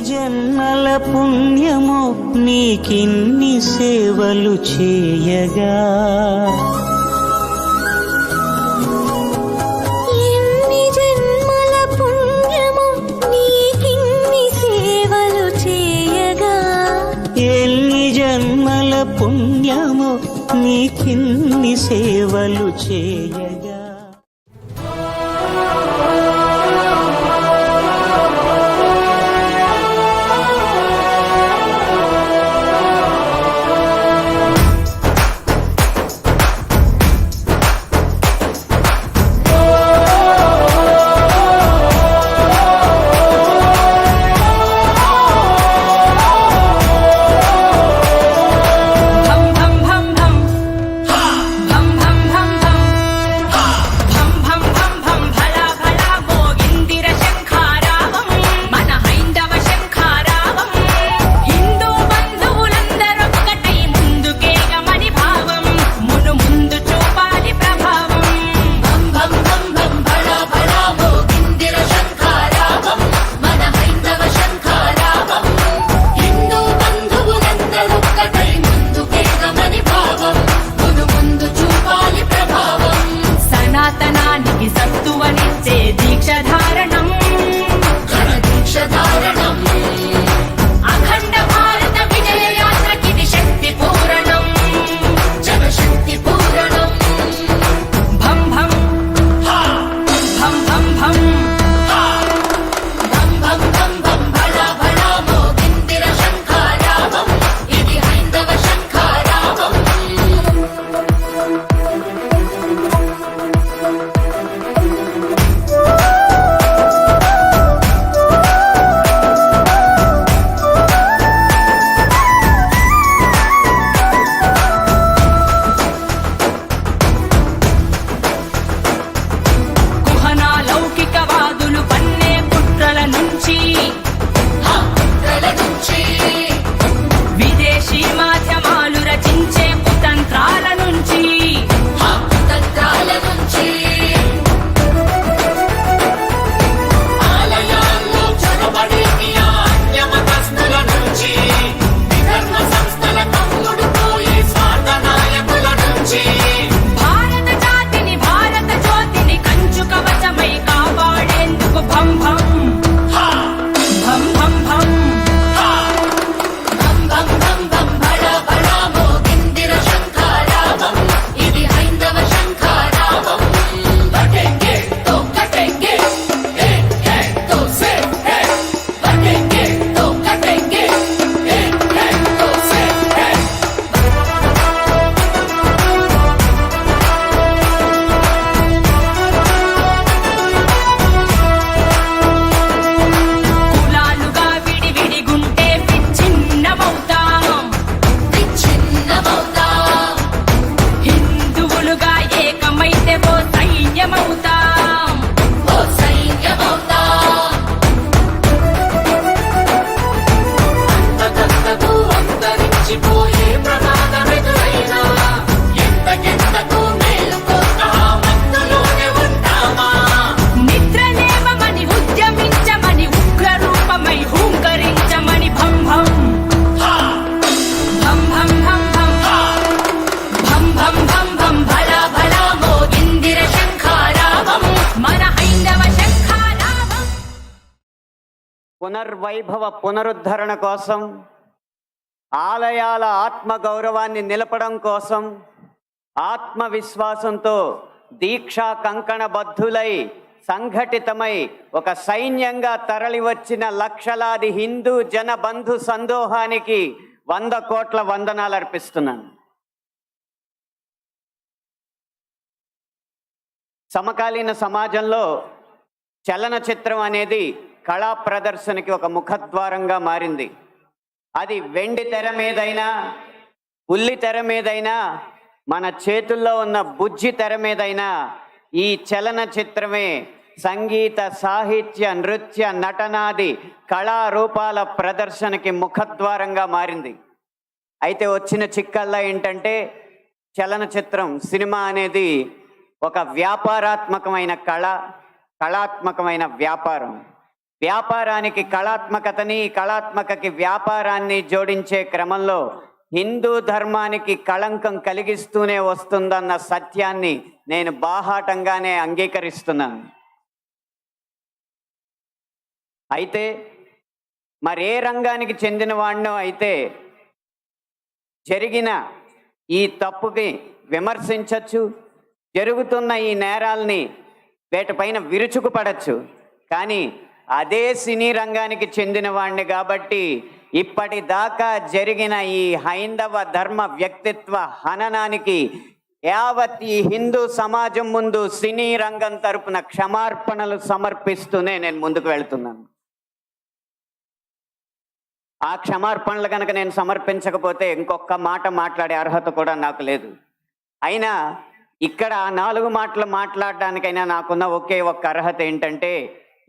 జన్మల పుణ్యము నీకిన్ని సేవలు చేయగా, ఎన్ని జన్మల పుణ్యము నీకిన్ని సేవలు చేయగా, ఎన్ని జన్మల పుణ్యము నీకిన్ని సేవలు చేయగా. పునర్వైభవ పునరుద్ధరణ కోసం, ఆలయాల ఆత్మగౌరవాన్ని నిలపడం కోసం ఆత్మవిశ్వాసంతో దీక్షా కంకణబద్ధులై సంఘటితమై ఒక సైన్యంగా తరలివచ్చిన లక్షలాది హిందూ జన బంధు సందోహానికి 100 కోట్ల వందనాలు అర్పిస్తున్నాను. సమకాలీన సమాజంలో చలనచిత్రం అనేది కళా ప్రదర్శనకి ఒక ముఖద్వారంగా మారింది. అది వెండి తెర మీదైనా, ఉల్లి తెర మీదైనా, మన చేతుల్లో ఉన్న బుజ్జి తెర మీదైనా ఈ చలనచిత్రమే సంగీత, సాహిత్య, నృత్య, నటనాది కళారూపాల ప్రదర్శనకి ముఖద్వారంగా మారింది. అయితే వచ్చిన చిక్కల్లా ఏంటంటే చలనచిత్రం, సినిమా అనేది ఒక వ్యాపారాత్మకమైన కళాత్మకమైన వ్యాపారం. వ్యాపారానికి కళాత్మకతని, కళాత్మకకి వ్యాపారాన్ని జోడించే క్రమంలో హిందూ ధర్మానికి కళంకం కలిగిస్తూనే వస్తుందన్న సత్యాన్ని నేను బాహాటంగానే అంగీకరిస్తున్నాను. అయితే మరే రంగానికి చెందిన వాడినో అయితే జరిగిన ఈ తప్పుకి విమర్శించవచ్చు, జరుగుతున్న ఈ నేరాల్ని వీటిపైన విరుచుకుపడచ్చు. కానీ అదే సినీ రంగానికి చెందిన వాడిని కాబట్టి ఇప్పటిదాకా జరిగిన ఈ హైందవ ధర్మ వ్యక్తిత్వ హననానికి యావత్ ఈ హిందూ సమాజం ముందు సినీ రంగం తరపున క్షమార్పణలు సమర్పిస్తూనే నేను ముందుకు వెళ్తున్నాను. ఆ క్షమార్పణలు కనుక నేను సమర్పించకపోతే ఇంకొక మాట మాట్లాడే అర్హత కూడా నాకు లేదు. అయినా ఇక్కడ 4 మాటలు మాట్లాడడానికైనా నాకున్న ఒకే ఒక్క అర్హత ఏంటంటే,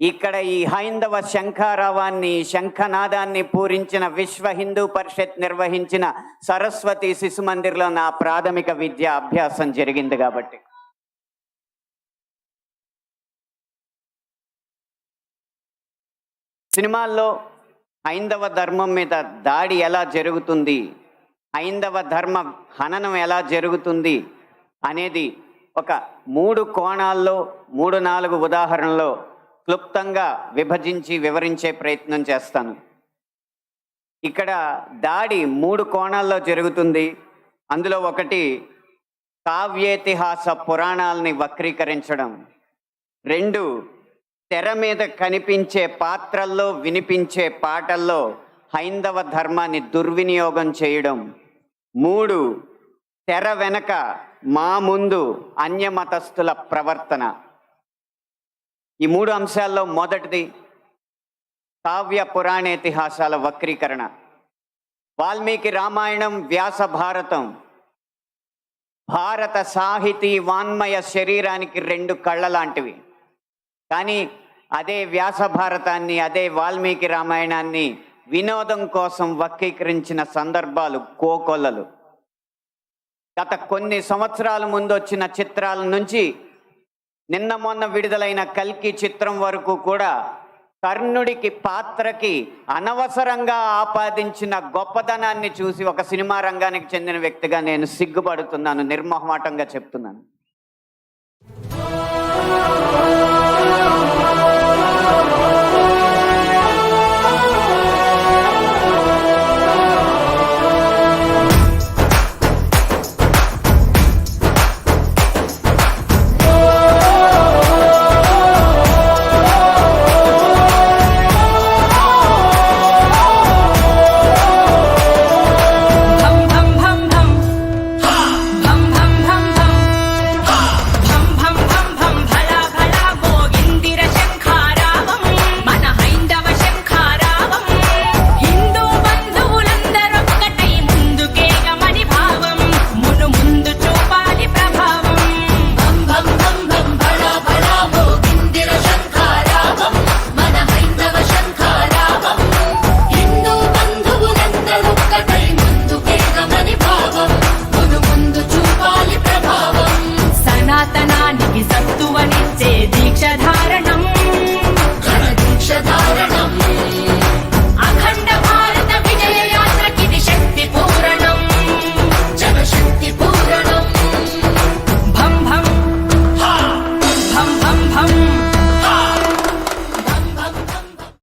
ఇక్కడ ఈ హైందవ శంఖారావాన్ని, శంఖనాదాన్ని పూరించిన విశ్వ హిందూ పరిషత్ నిర్వహించిన సరస్వతి శిశు మందిర్లో నా ప్రాథమిక విద్యా అభ్యాసం జరిగింది కాబట్టి. సినిమాల్లో హైందవ ధర్మం మీద దాడి ఎలా జరుగుతుంది, హైందవ ధర్మ హననం ఎలా జరుగుతుంది అనేది ఒక 3 కోణాల్లో 3-4 ఉదాహరణలో క్లుప్తంగా విభజించి వివరించే ప్రయత్నం చేస్తాను. ఇక్కడ దాడి 3 కోణాల్లో జరుగుతుంది. అందులో ఒకటి కావ్యేతిహాస పురాణాలని వక్రీకరించడం, 2 తెర మీద కనిపించే పాత్రల్లో వినిపించే పాటల్లో హైందవ ధర్మాన్ని దుర్వినియోగం చేయడం, 3 తెర వెనక మా ముందు అన్యమతస్థుల ప్రవర్తన. ఈ 3 అంశాల్లో మొదటిది కావ్య పురాణేతిహాసాల వక్రీకరణ. వాల్మీకి రామాయణం, వ్యాస భారతం భారత సాహితీ వాన్మయ శరీరానికి 2 కళ్ళ లాంటివి. కానీ అదే వ్యాస భారతాన్ని, అదే వాల్మీకి రామాయణాన్ని వినోదం కోసం వక్రీకరించిన సందర్భాలు కోకొల్లలు. గత కొన్ని సంవత్సరాల ముందు వచ్చిన చిత్రాల నుంచి నిన్న మొన్న విడుదలైన కల్కి చిత్రం వరకు కూడా కర్ణుడికి పాత్రకి అనవసరంగా ఆపాదించిన గొప్పదనాన్ని చూసి ఒక సినిమా రంగానికి చెందిన వ్యక్తిగా నేను సిగ్గుపడుతున్నాను, నిర్మోహమాటంగా చెప్తున్నాను.